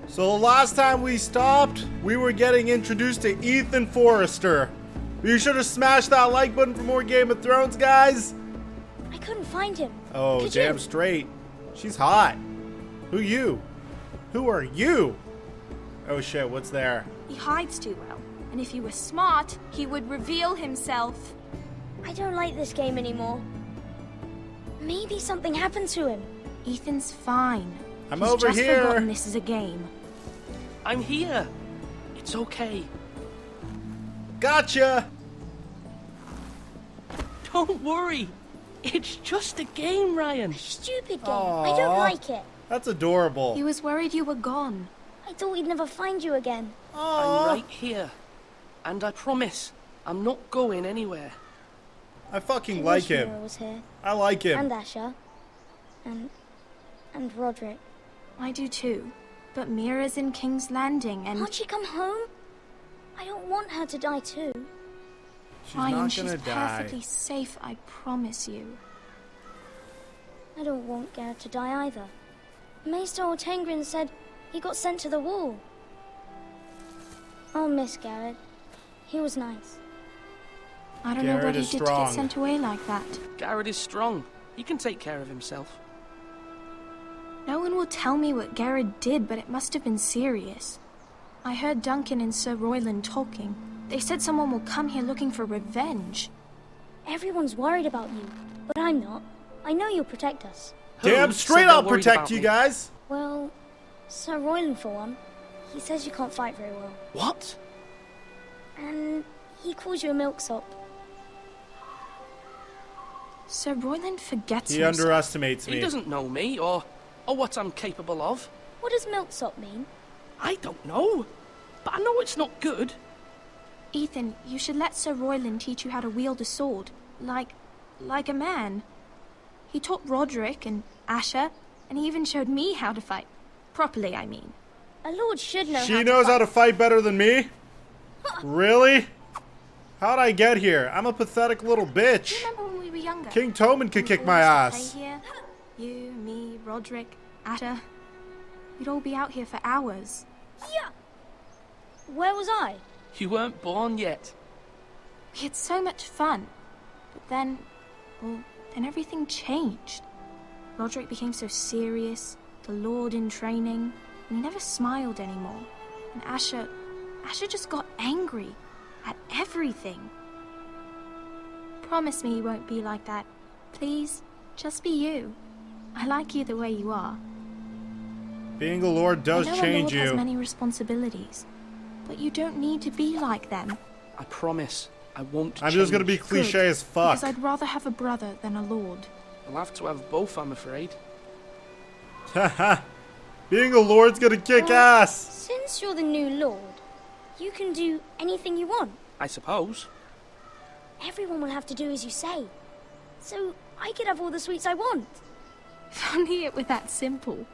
So the last time we stopped, we were getting introduced to Ethan Forrester. You should have smashed that like button for more Game of Thrones, guys. I couldn't find him. Oh, Could damn you? straight. She's hot. Who you? Who are you? Oh shit, what's there? He hides too well, and if he were smart, he would reveal himself. I don't like this game anymore. Maybe something happened to him. Ethan's fine. I'm He's over just here. forgotten this is a game. I'm here. It's okay. Gotcha. Don't worry. It's just a game, Ryan. Stupid game. Aw. I don't like it. That's adorable. He was worried you were gone. I thought we'd never find you again. Aw. I'm right here. And I promise, I'm not going anywhere. I fucking I like wish him. Mira was here. I like him. And Asher. And Roderick. I do too. But Mira's in King's Landing and... Can't she come home? I don't want her to die too. She's Ryan, not she's gonna die. perfectly safe, I promise you. I don't want Garrett to die either. Maester Ortengrin said he got sent to the wall. I'll miss Garrett. He was nice. I don't know Garrett what he is did to strong. get sent away like that. Garrett is strong. He can take care of himself. No one will tell me what Garrett did, but it must have been serious. I heard Duncan and Sir Royland talking. They said someone will come here looking for revenge. Everyone's worried about you, but I'm not. I know you'll protect us. Damn Who straight said they're I'll worried protect about you me? guys. Well, Sir Royland for one. He says you can't fight very well. What? And he calls you a milksop. Sir Royland forgets He himself. underestimates He me. doesn't know me or what I'm capable of. What does milksop mean? I don't know. But I know it's not good. Ethan, you should let Sir Royland teach you how to wield a sword. Like a man. He taught Roderick and Asher, and he even showed me how to fight. Properly, I mean. A lord should know She knows how to fight better than me? Really? How'd I get here? I'm a pathetic little Do you bitch. remember when we were younger? King Tommen could We kick all my used ass. to play here? You, me, Roderick, Asher. We'd all be out here for hours. Yeah. Where was I? You weren't born yet. We had so much fun. But then, well, then everything changed. Roderick became so serious, the Lord in training, and he never smiled anymore. And Asher just got angry at everything. Promise me you won't be like that. Please, just be you. I like you the way you are. Being a lord does I know change a lord has you. many responsibilities, but you don't need to be like them. I promise I won't I'm just gonna be change. cliche Good, as fuck. Because I'd rather have a brother than a lord. I'll have to have both, I'm afraid. Haha. Being a lord's gonna kick Well, ass. Since you're the new lord, you can do anything you want. I suppose. Everyone will have to do as you say. So I could have all the sweets I want. If only it were that simple.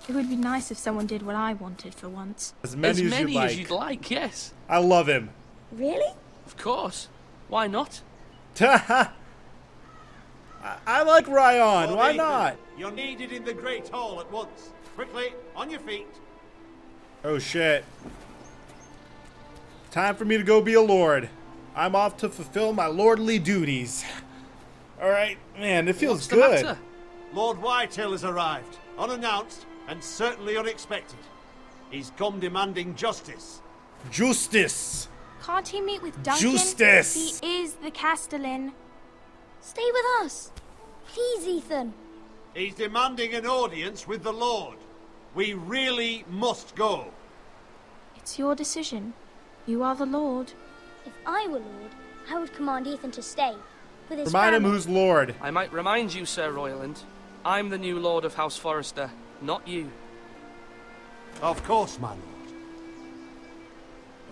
It would be nice if someone did what I wanted for once. As many as you'd like. as you'd like, yes. I love him. Really? Of course. Why not? I like Ryan. Lord Why Ethan, not? You're needed in the Great Hall at once. Quickly, on your feet. Oh shit. Time for me to go be a lord. I'm off to fulfill my lordly duties. Alright, man, it feels What's the good. matter? Lord Whitetail has arrived, unannounced and certainly unexpected. He's come demanding justice. Justice. Can't he meet with Duncan? Justice. He is the Castellan. Stay with us. Please, Ethan. He's demanding an audience with the Lord. We really must go. It's your decision. You are the Lord. If I were lord, I would command Ethan to stay. With his Remind him family. who's lord. I might remind you, Sir Royland. I'm the new Lord of House Forrester, not you. Of course, my lord.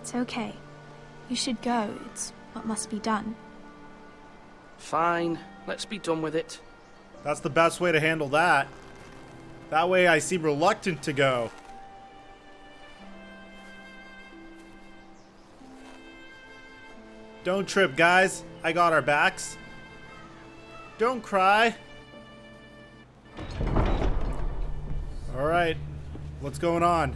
It's okay. You should go. It's what must be done. Fine, let's be done with it. That's the best way to handle that. That way I seem reluctant to go. Don't trip, guys. I got our backs. Don't cry. Alright. What's going on?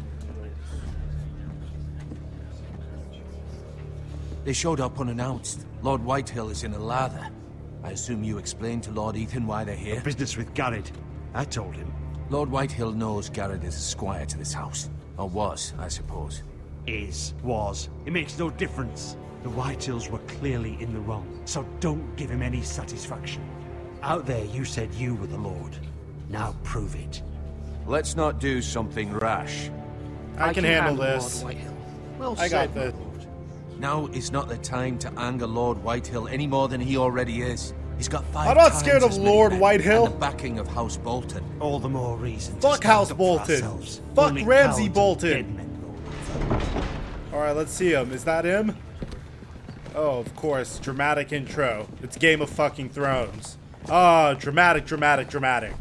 They showed up unannounced. Lord Whitehill is in a lather. I assume you explained to Lord Ethan why they're here? Business with Garrett. I told him. Lord Whitehill knows Garrett is a squire to this house. Or was, I suppose. Was. It makes no difference. The Whitehills were clearly in the wrong, so don't give him any satisfaction. Out there you said you were the Lord. Now prove it. Let's not do something rash. I can handle this. Lord Whitehill. Well I got said, this. my lord. Now is not the time to anger Lord Whitehill any more than he already is. He's got 5 I'm not times scared of as many Lord men Whitehill. and the backing of House Bolton. All the more reason to Fuck stand House up for Bolton. ourselves. Fuck Only Ramsay cowards Bolton. and dead men, Lord. Alright, let's see him. Is that him? Oh, of course. Dramatic intro. It's Game of fucking Thrones. Ah, dramatic, dramatic, dramatic.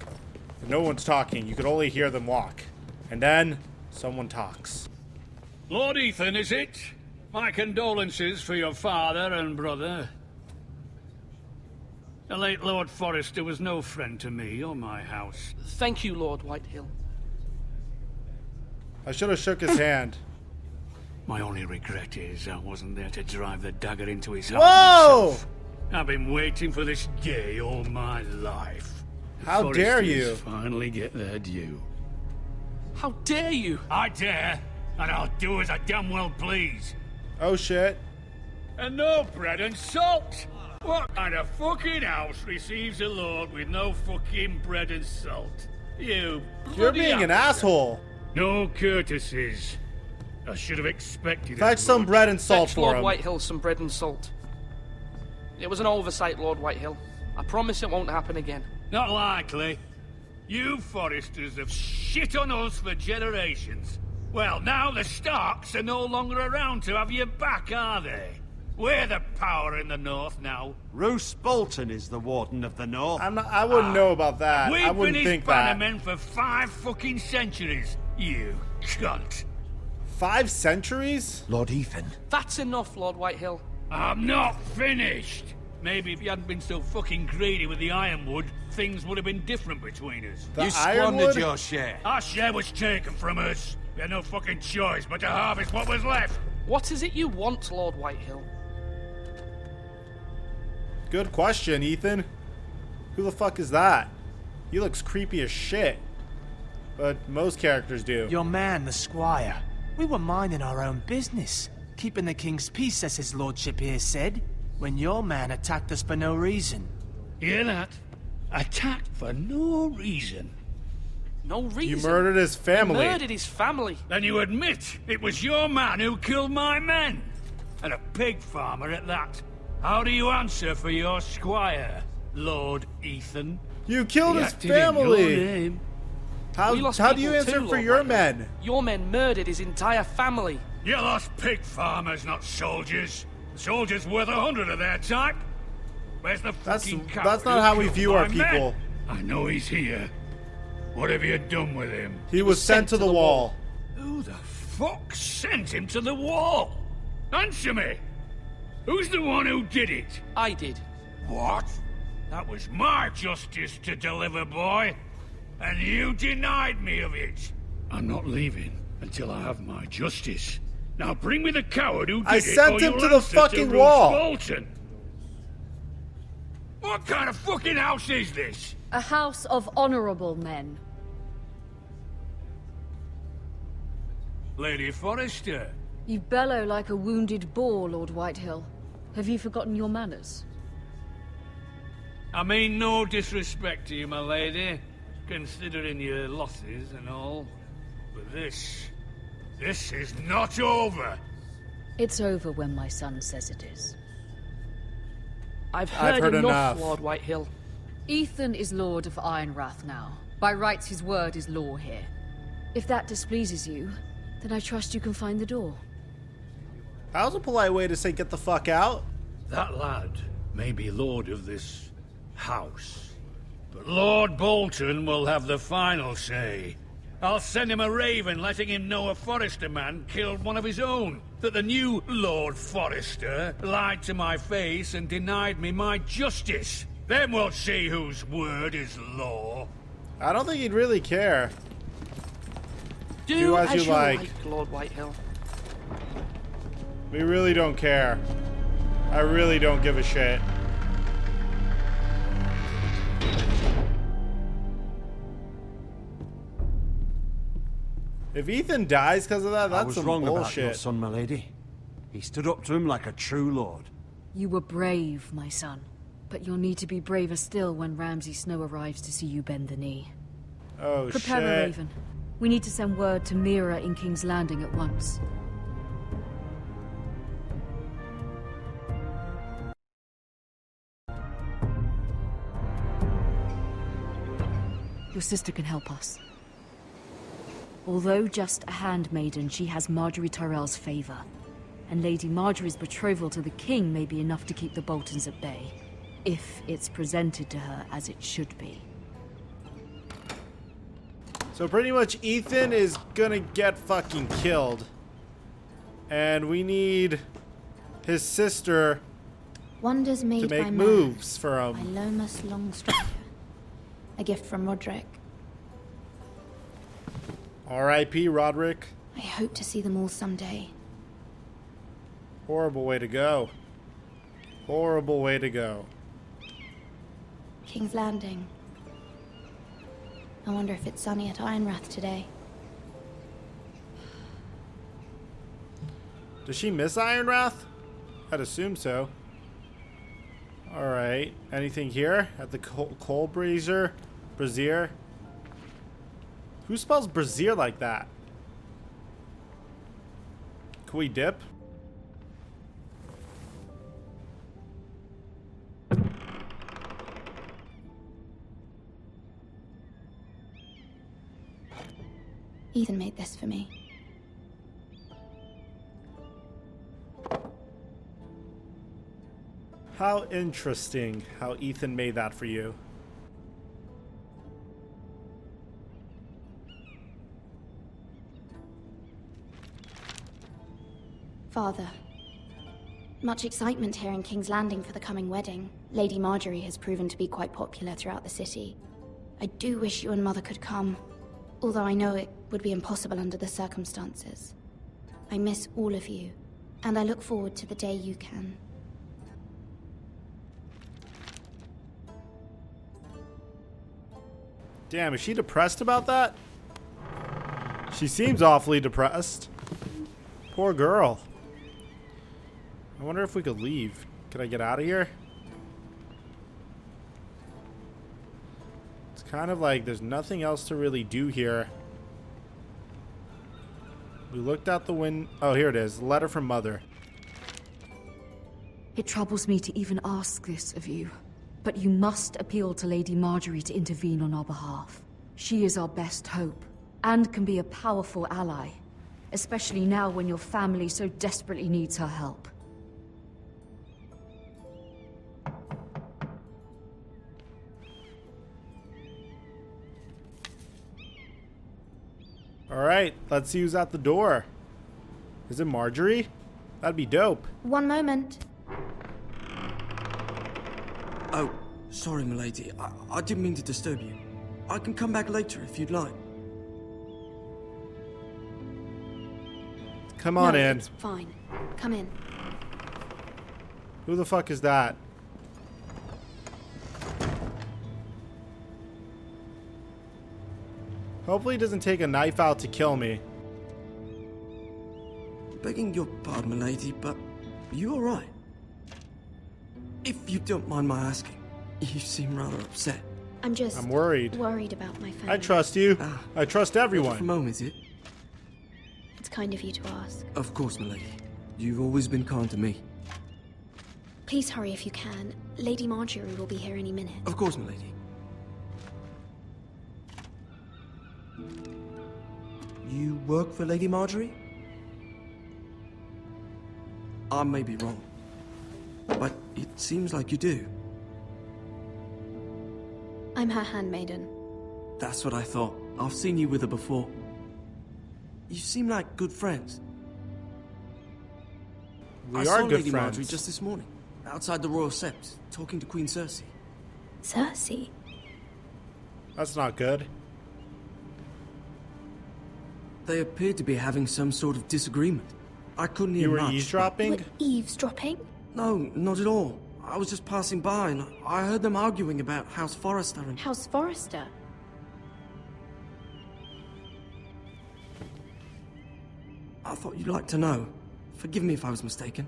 No one's talking. You could only hear them walk. And then, someone talks. Lord Ethan, is it? My condolences for your father and brother. The late Lord Forrester was no friend to me or my house. Thank you, Lord Whitehill. I should have shook his hand. My only regret is I wasn't there to drive the dagger into his heart Whoa! myself. I've been waiting for this day all my life. The How dare Forresters you? finally get their due. How dare you? I dare, and I'll do as I damn well please. Oh shit. And no bread and salt! What kind of fucking house receives a lord with no fucking bread and salt? You You're bloody being an amateur. asshole. No courtesies. I should have expected it. Fetch some bread and salt Fetch for Lord him. Whitehill some bread and salt. It was an oversight, Lord Whitehill. I promise it won't happen again. Not likely. You Forresters have shit on us for generations. Well, now the Starks are no longer around to have you back, are they? We're the power in the north now. Roose Bolton is the Warden of the North. I wouldn't know about that. We've I wouldn't been think his that. bannermen for 5 fucking centuries. You cunt. 5 centuries? Lord Ethan. That's enough, Lord Whitehill. I'm not finished. Maybe if you hadn't been so fucking greedy with the ironwood, things would have been different between us. The You squandered ironwood? your share. Our share was taken from us. We had no fucking choice but to harvest what was left. What is it you want, Lord Whitehill? Good question, Ethan. Who the fuck is that? He looks creepy as shit. But most characters do. Your man, the squire. We were minding our own business. Keeping the king's peace, as his lordship here said. When your man attacked us for no reason. Hear that? Attacked for no reason. No reason. You murdered his family. You murdered his family. Then you admit it was your man who killed my men. And a pig farmer at that. How do you answer for your squire, Lord Ethan? You killed He his acted in your family. name. We lost How do you people answer too, for Lord your Whitehill. men? Your men murdered his entire family. You lost pig farmers, not soldiers. Soldiers worth 100 of their type. Where's the fucking coward That's not who how we killed view my our people. men? I know he's here. What have you done with him? He was sent to the wall. Who the fuck sent him to the wall? Answer me! Who's the one who did it? I did. What? That was my justice to deliver, boy. And you denied me of it. I'm not leaving until I have my justice. Now bring me the coward who did I it, sent or him you'll to the answer fucking Roose wall. Bolton. What kind of fucking house is this? A house of honorable men. Lady Forrester. You bellow like a wounded boar, Lord Whitehill. Have you forgotten your manners? I mean no disrespect to you, my lady, considering your losses and all. But this is not over. It's over when my son says it is. I've heard enough. Lord Whitehill. Ethan is Lord of Ironrath now. By rights, his word is law here. If that displeases you, then I trust you can find the door. How's a polite way to say get the fuck out? That lad may be lord of this house, but Lord Bolton will have the final say. I'll send him a raven letting him know a Forrester man killed one of his own. That the new Lord Forrester lied to my face and denied me my justice. Then we'll see whose word is law. I don't think he'd really care. Do as you like. Lord Whitehill. We really don't care. I really don't give a shit. If Ethan dies because of that, I that's was some wrong about your bullshit. son, my lady. He stood up to him like a true lord. You were brave, my son. But you'll need to be braver still when Ramsay Snow arrives to see you bend the knee. Oh, Prepare shit. a raven. We need to send word to Mira in King's Landing at once. Your sister can help us. Although just a handmaiden, she has Margaery Tyrell's favor. And Lady Margaery's betrothal to the king may be enough to keep the Boltons at bay. If it's presented to her as it should be. So pretty much Ethan is gonna get fucking killed. And we need his sister Wonders made to make by moves for man, him. by Lomas Longstrider. A gift from Roderick. R.I.P. Roderick. I hope to see them all someday. Horrible way to go. Horrible way to go. King's Landing. I wonder if it's sunny at Ironrath today. Does she miss Ironrath? I'd assume so. Alright. Anything here? At the coal brazier? Brazier? Who spells brazier like that? Can we dip? Ethan made this for me. How interesting how Ethan made that for you. Father. Much excitement here in King's Landing for the coming wedding. Lady Margaery has proven to be quite popular throughout the city. I do wish you and Mother could come, although I know it would be impossible under the circumstances. I miss all of you, and I look forward to the day you can. Damn, is she depressed about that? She seems awfully depressed. Poor girl. I wonder if we could leave. Can I get out of here? It's kind of like there's nothing else to really do here. We looked out the window. Oh, here it is. Letter from Mother. It troubles me to even ask this of you, but you must appeal to Lady Margaery to intervene on our behalf. She is our best hope, and can be a powerful ally, especially now when your family so desperately needs her help. Alright, let's see who's at the door. Is it Margaery? That'd be dope. One moment. Oh, sorry, milady. I didn't mean to disturb you. I can come back later if you'd like. Come on in. It's fine. Come in. Who the fuck is that? Hopefully he doesn't take a knife out to kill me. Begging your pardon, milady, but you alright? If you don't mind my asking, you seem rather upset. I'm worried. Worried about my family. I trust you. I trust everyone. For a moment, is it? It's kind of you to ask. Of course, milady. You've always been kind to me. Please hurry if you can. Lady Margaery will be here any minute. Of course, milady. You work for Lady Margaery? I may be wrong, but it seems like you do. I'm her handmaiden. That's what I thought. I've seen you with her before. You seem like good friends. We I are saw good Lady friends. Margaery just this morning, outside the Royal Sept, talking to Queen Cersei. Cersei? That's not good. They appeared to be having some sort of disagreement. I couldn't hear You were much. eavesdropping? What, eavesdropping? No, not at all. I was just passing by and I heard them arguing about House Forrester and... House Forrester? I thought you'd like to know. Forgive me if I was mistaken.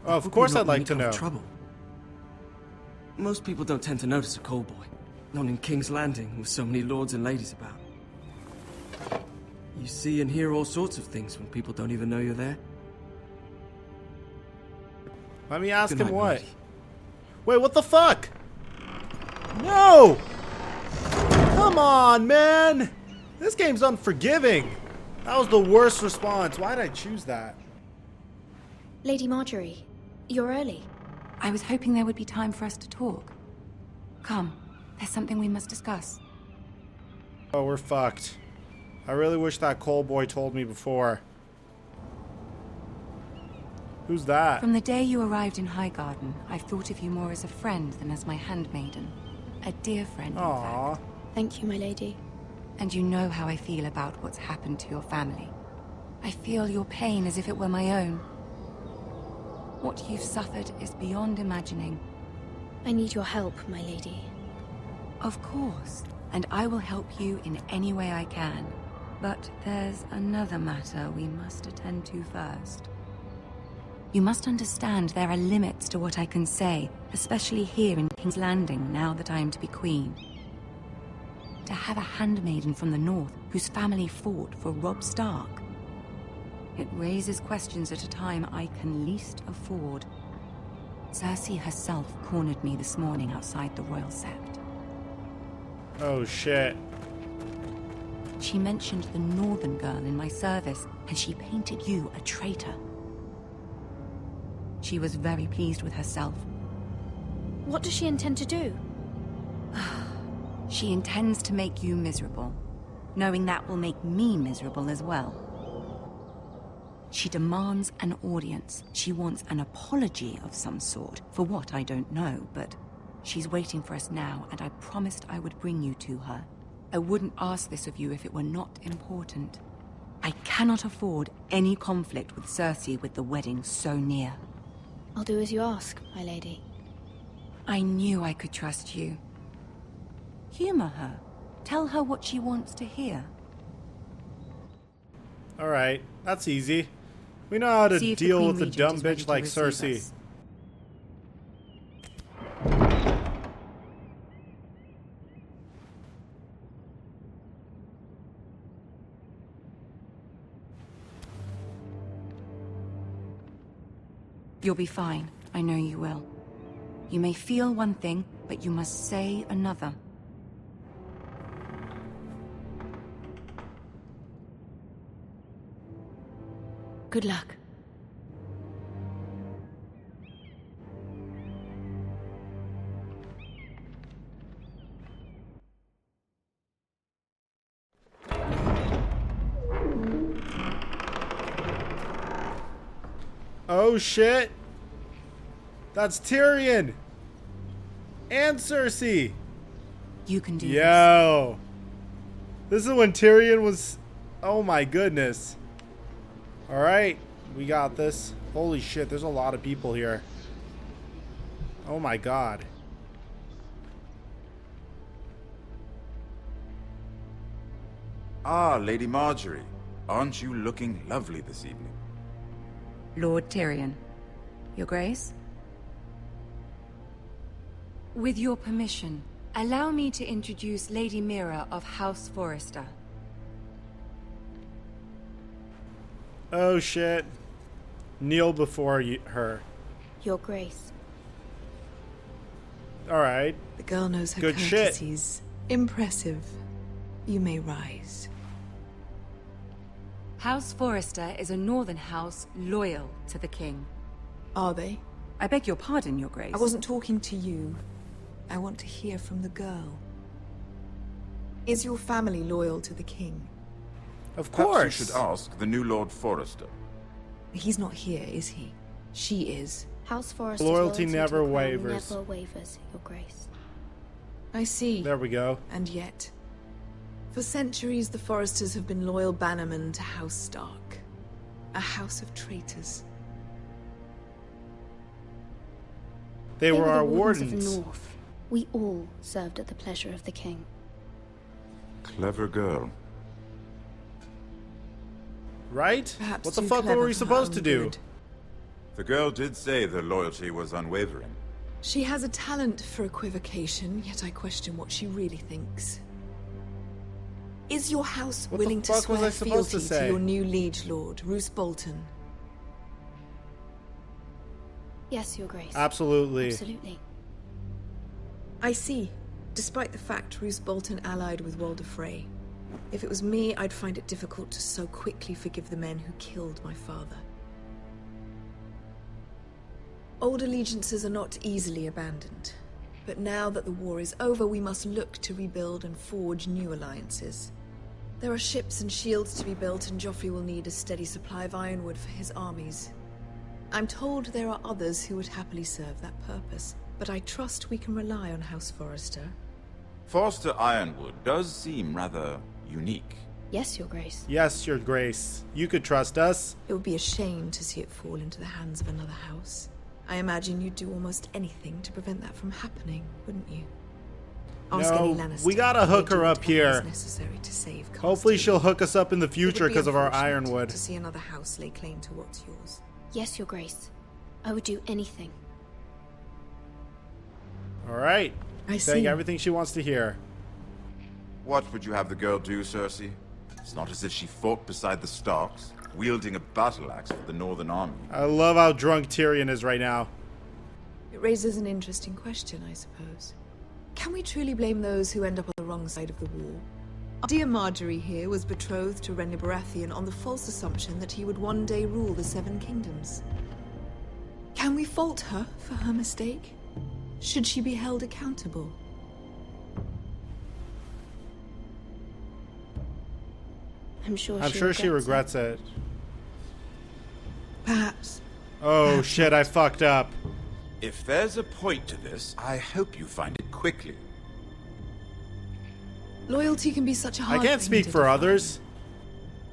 Of course I'd like to know. Trouble. Most people don't tend to notice a call boy. Not in King's Landing with so many lords and ladies about. You see and hear all sorts of things when people don't even know you're there. Let me ask Good him night, what. lady. Wait, what the fuck? No! Come on, man! This game's unforgiving. That was the worst response. Why did I choose that? Lady Margaery, you're early. I was hoping there would be time for us to talk. Come, there's something we must discuss. Oh, we're fucked. I really wish that coal boy told me before. Who's that? From the day you arrived in Highgarden, I've thought of you more as a friend than as my handmaiden. A dear friend, in fact. Thank you, my lady. And you know how I feel about what's happened to your family. I feel your pain as if it were my own. What you've suffered is beyond imagining. I need your help, my lady. Of course, and I will help you in any way I can. But there's another matter we must attend to first. You must understand there are limits to what I can say, especially here in King's Landing, now that I am to be queen. To have a handmaiden from the north whose family fought for Robb Stark. It raises questions at a time I can least afford. Cersei herself cornered me this morning outside the Royal Sept. Oh shit. She mentioned the northern girl in my service, and she painted you a traitor. She was very pleased with herself. What does she intend to do? She intends to make you miserable, knowing that will make me miserable as well. She demands an audience. She wants an apology of some sort, for what I don't know, but she's waiting for us now, and I promised I would bring you to her. I wouldn't ask this of you if it were not important. I cannot afford any conflict with Cersei with the wedding so near. I'll do as you ask, my lady. I knew I could trust you. Humor her. Tell her what she wants to hear. Alright, that's easy. We know how to deal with a dumb bitch like Cersei. You'll be fine. I know you will. You may feel one thing, but you must say another. Good luck. Oh shit! That's Tyrion! And Cersei! You can do Yo! This is when Tyrion was... Oh my goodness. Alright, we got this. Holy shit, there's a lot of people here. Oh my god. Ah, Lady Margaery. Aren't you looking lovely this evening? Lord Tyrion. Your Grace? With your permission, allow me to introduce Lady Mira of House Forrester. Oh shit. Kneel before her. Your Grace. Alright. The girl knows her Good courtesies. shit. Impressive. You may rise. House Forrester is a northern house loyal to the king. Are they? I beg your pardon, Your Grace. I wasn't talking to you. I want to hear from the girl. Is your family loyal to the king? Of Perhaps course. you should ask the new Lord Forrester. He's not here, is he? She is. House Forrester's Loyalty to never the crown wavers. Never wavers, Your Grace. I see. There we go. And yet, for centuries the Forresters have been loyal bannermen to House Stark. A house of traitors. They were our the wardens of wardens. the North. We all served at the pleasure of the king. Clever girl. Right? Perhaps What the too fuck clever were we for her supposed to own do? good. The girl did say their loyalty was unwavering. She has a talent for equivocation, yet I question what she really thinks. Is your house What the willing to fuck was swear I supposed to fealty say? to your new liege lord, Roose Bolton? Yes, Your Grace. Absolutely. Absolutely. I see. Despite the fact Roose Bolton allied with Walder Frey. If it was me, I'd find it difficult to so quickly forgive the men who killed my father. Old allegiances are not easily abandoned. But now that the war is over, we must look to rebuild and forge new alliances. There are ships and shields to be built, and Joffrey will need a steady supply of ironwood for his armies. I'm told there are others who would happily serve that purpose, but I trust we can rely on House Forrester. Forster Ironwood does seem rather unique. Yes, Your Grace. Yes, Your Grace. You could trust us. It would be a shame to see it fall into the hands of another house. I imagine you'd do almost anything to prevent that from happening, wouldn't you? Ask any No, Lannister we gotta if hook they her do up whatever here. is necessary to save Castle. Hopefully she'll hook us up in the It would future be because of our unfortunate ironwood. to see another house lay claim to what's yours. Yes, Your Grace. I would do anything. Alright. I Saying see. everything she wants to hear. What would you have the girl do, Cersei? It's not as if she fought beside the Starks, wielding a battle axe for the Northern Army. I love how drunk Tyrion is right now. It raises an interesting question, I suppose. Can we truly blame those who end up on the wrong side of the war? Dear Margaery here was betrothed to Renly Baratheon on the false assumption that he would one day rule the Seven Kingdoms. Can we fault her for her mistake? Should she be held accountable? I'm sure she regrets it. Perhaps. Oh shit, I fucked up. If there's a point to this, I hope you find it quickly. Loyalty can be such a hard I can't thing speak to for define. others.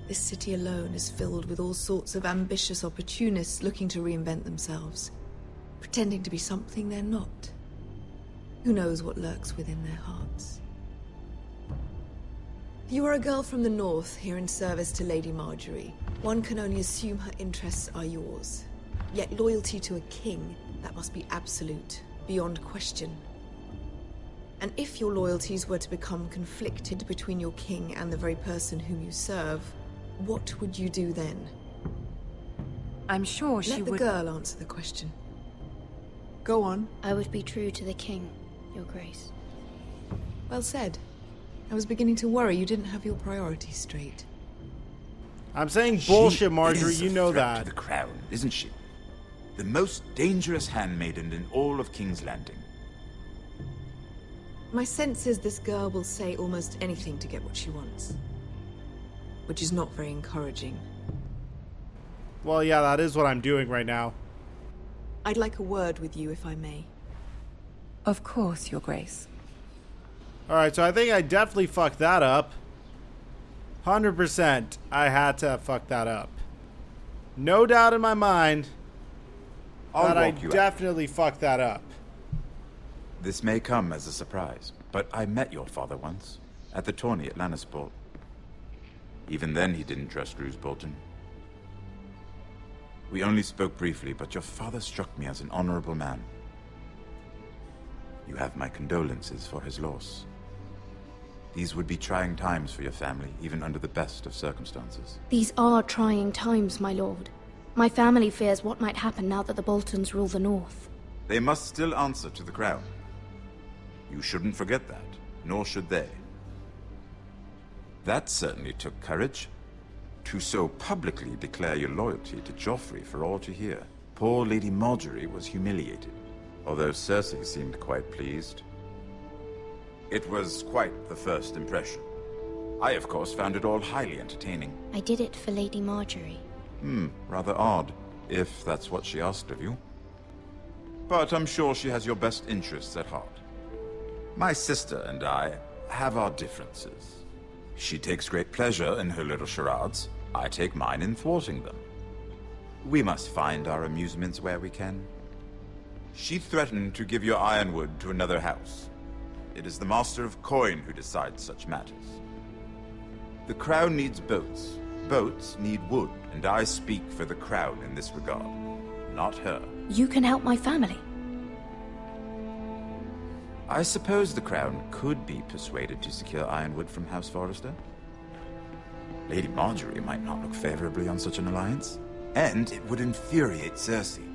This city alone is filled with all sorts of ambitious opportunists looking to reinvent themselves, pretending to be something they're not. Who knows what lurks within their hearts? You are a girl from the north, here in service to Lady Margaery. One can only assume her interests are yours. Yet loyalty to a king, that must be absolute, beyond question. And if your loyalties were to become conflicted between your king and the very person whom you serve, what would you do then? I'm sure she Let the would... girl answer the question. Go on. I would be true to the king, Your Grace. Well said. I was beginning to worry you didn't have your priorities straight. I'm saying bullshit, Marjorie. She You is a know threat that. to the crown, isn't she? The most dangerous handmaiden in all of King's Landing. My sense is this girl will say almost anything to get what she wants. Which is not very encouraging. Well, yeah, that is what I'm doing right now. I'd like a word with you, if I may. Of course, Your Grace. Alright, so I think I definitely fucked that up. 100% I had to fuck that up. No doubt in my mind that I definitely fucked that up. This may come as a surprise, but I met your father once, at the tourney at Lannisport. Even then he didn't trust Roose Bolton. We only spoke briefly, but your father struck me as an honorable man. You have my condolences for his loss. These would be trying times for your family, even under the best of circumstances. These are trying times, my lord. My family fears what might happen now that the Boltons rule the north. They must still answer to the crown. You shouldn't forget that, nor should they. That certainly took courage. To so publicly declare your loyalty to Joffrey for all to hear. Poor Lady Margaery was humiliated, although Cersei seemed quite pleased. It was quite the first impression. I, of course, found it all highly entertaining. I did it for Lady Margaery. Rather odd, if that's what she asked of you. But I'm sure she has your best interests at heart. My sister and I have our differences. She takes great pleasure in her little charades. I take mine in thwarting them. We must find our amusements where we can. She threatened to give your ironwood to another house. It is the Master of Coin who decides such matters. The Crown needs boats. Boats need wood, and I speak for the Crown in this regard, not her. You can help my family. I suppose the Crown could be persuaded to secure ironwood from House Forrester. Lady Margaery might not look favorably on such an alliance, and it would infuriate Cersei.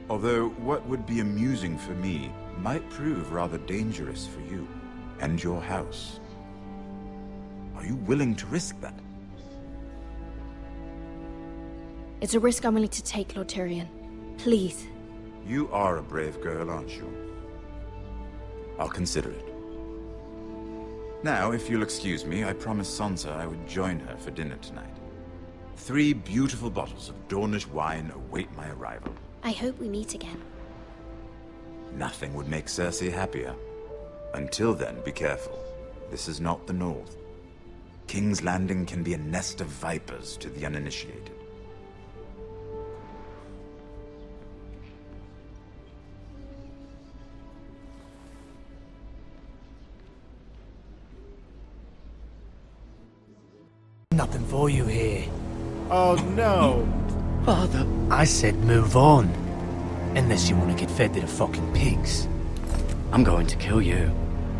Although what would be amusing for me might prove rather dangerous for you and your house. Are you willing to risk that? It's a risk I'm willing to take, Lord Tyrion. Please. You are a brave girl, aren't you? I'll consider it. Now, if you'll excuse me, I promised Sansa I would join her for dinner tonight. 3 beautiful bottles of Dornish wine await my arrival. I hope we meet again. Nothing would make Cersei happier. Until then, be careful. This is not the North. King's Landing can be a nest of vipers to the uninitiated. Nothing for you here. Oh no! Father. I said move on. Unless you want to get fed to the fucking pigs. I'm going to kill you.